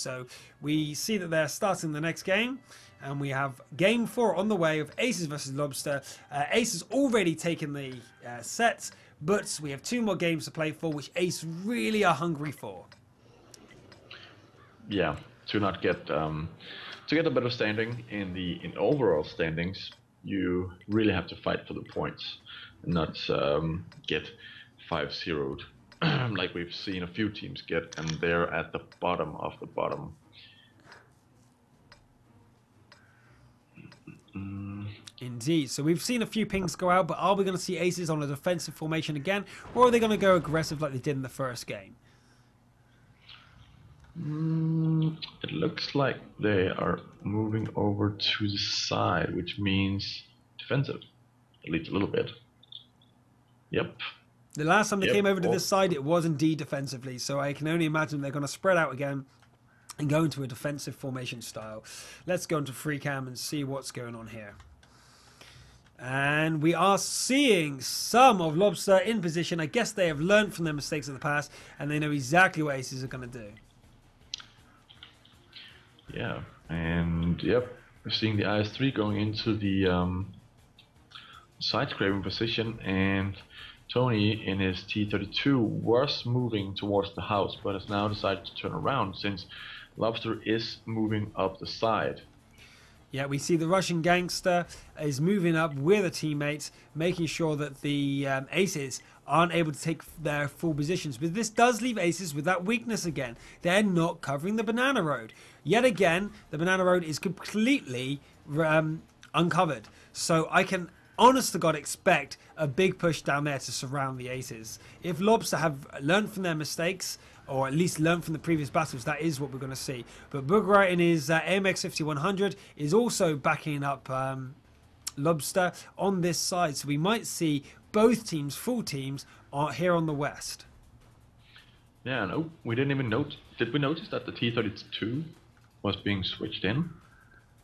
So we see that they're starting the next game, and we have game 4 on the way of Aces versus Lobster. Ace has already taken the set, but we have 2 more games to play for, which Ace really are hungry for. Yeah, to not get to get a better standing in overall standings, you really have to fight for the points and not get 5-0'd like we've seen a few teams get, and they're at the bottom of the bottom. Indeed. So we've seen a few pings go out, but are we going to see Aces on a defensive formation again, or are they going to go aggressive like they did in the first game? It looks like they are moving over to the side, which means defensive, at least a little bit. Yep. The last time they came over to Oh. this side, it was indeed defensively, so I can only imagine they're going to spread out again and go into a defensive formation style. Let's go into free cam and see what's going on here. And we are seeing some of Lobster in position. I guess they have learned from their mistakes of the past, and they know exactly what Aces are going to do. Yeah, and yep, we're seeing the IS-3 going into the side scraping position, and Tony in his T-32 was moving towards the house, but has now decided to turn around since Lobster is moving up the side. Yeah, we see the Russian gangster is moving up with a teammate, making sure that the Aces aren't able to take their full positions. But this does leave Aces with that weakness again. They're not covering the banana road. Yet again, the banana road is completely uncovered. So I can, honest to God, expect a big push down there to surround the Aces. If Lobster have learned from their mistakes, or at least learn from the previous battles, that is what we're going to see. But Boogra in his AMX 5100 is also backing up Lobster on this side. So we might see both teams, full teams, here on the west. Yeah, no, we didn't even note. Did we notice that the T-32 was being switched in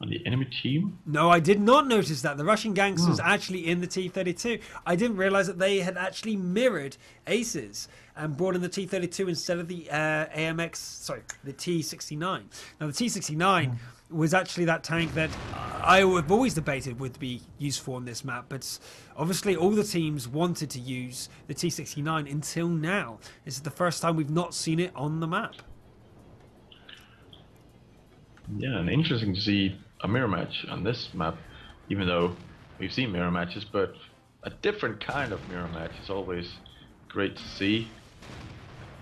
on the enemy team? No, I did not notice that. The Russian gangsters actually in the T-32. I didn't realize that they had actually mirrored Aces and brought in the T-32 instead of the the T-69. Now, the T-69 was actually that tank that I have always debated would be useful on this map, but obviously all the teams wanted to use the T-69 until now. This is the first time we've not seen it on the map. Yeah, and interesting to see a mirror match on this map, even though we've seen mirror matches, but a different kind of mirror match is always great to see.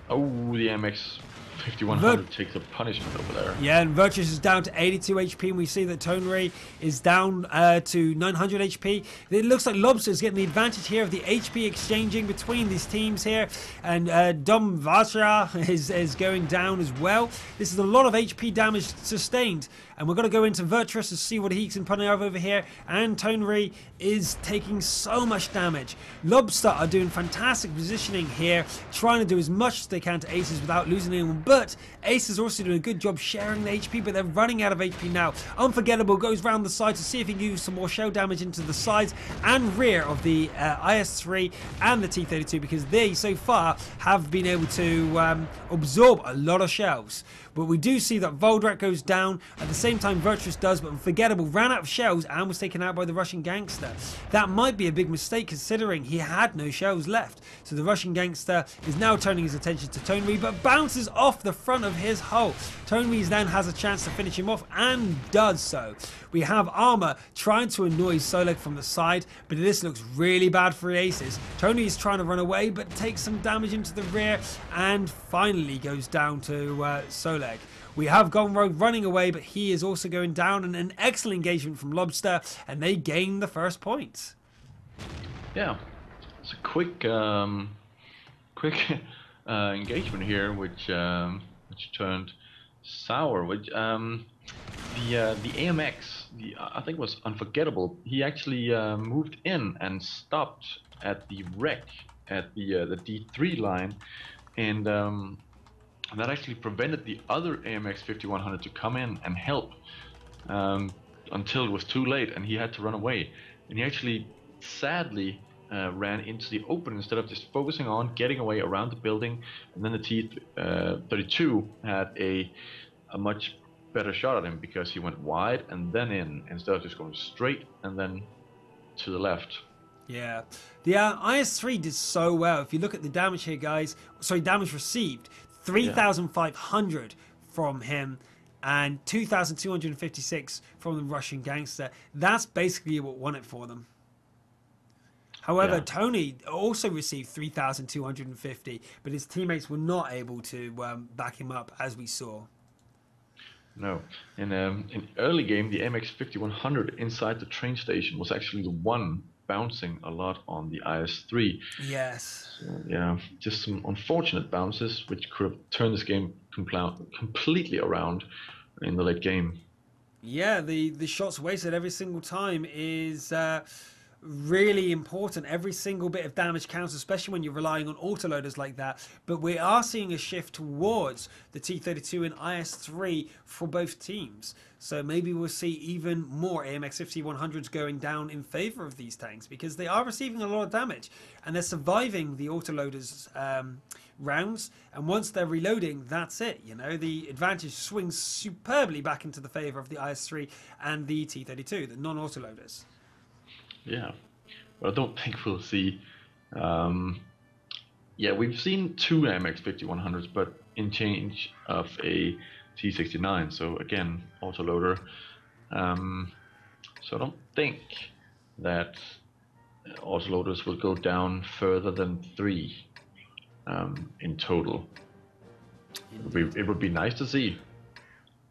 Oh, the MX 5100 takes a punishment over there. Yeah, and Virtus is down to 82 HP, and we see that Tonry is down to 900 HP. It looks like Lobster is getting the advantage here of the HP exchanging between these teams here, and Dom Vatra is going down as well. This is a lot of HP damage sustained, and we're going to go into Virtus to see what he can put over here, and Tonry is taking so much damage. Lobster are doing fantastic positioning here, trying to do as much as they can to Aces without losing anyone, but Ace is also doing a good job sharing the HP, but they're running out of HP now. Unforgettable goes round the side to see if he can use some more shell damage into the sides and rear of the IS-3 and the T-32, because they so far have been able to absorb a lot of shells. But we do see that Voldrak goes down at the same time Virtus does, but Unforgettable ran out of shells and was taken out by the Russian gangster. That might be a big mistake considering he had no shells left. So the Russian gangster is now turning his attention to Tonry, but bounces off the front of his hull. Tonry then has a chance to finish him off and does so. We have Armor trying to annoy Soleg from the side, but this looks really bad for Aces. Tonry is trying to run away, but takes some damage into the rear and finally goes down to Soleg. We have Gonrogue running away, but he is also going down, and an excellent engagement from Lobster, and they gain the first point. Yeah, it's a quick engagement here, which turned sour. Which the AMX, I think was Unforgettable. He actually moved in and stopped at the wreck at the D3 line, and that actually prevented the other AMX 5100 to come in and help until it was too late, and he had to run away. And he actually, sadly, ran into the open instead of just focusing on getting away around the building. And then the T-32 had a a much better shot at him because he went wide and then in instead of just going straight and then to the left. Yeah, the IS-3 did so well. If you look at the damage here, guys, sorry, damage received, 3,500 from him and 2,256 from the Russian gangster. That's basically what won it for them. However, Tony also received 3,250, but his teammates were not able to back him up, as we saw. No. In early game, the MX 5100 inside the train station was actually the one bouncing a lot on the IS-3. Yes. So, yeah, just some unfortunate bounces, which could have turned this game completely around in the late game. Yeah, the shots wasted every single time is really important. Every single bit of damage counts, especially when you're relying on autoloaders like that. But we are seeing a shift towards the T-32 and IS-3 for both teams. So maybe we'll see even more AMX 5100s going down in favor of these tanks because they are receiving a lot of damage and they're surviving the autoloaders rounds. And once they're reloading, that's it. You know, the advantage swings superbly back into the favor of the IS-3 and the T-32, the non-autoloaders. Yeah, but I don't think we'll see. Yeah, we've seen two MX 5100s, but in change of a T69. So again, autoloader. So I don't think that autoloaders will go down further than 3 in total. It would be nice to see.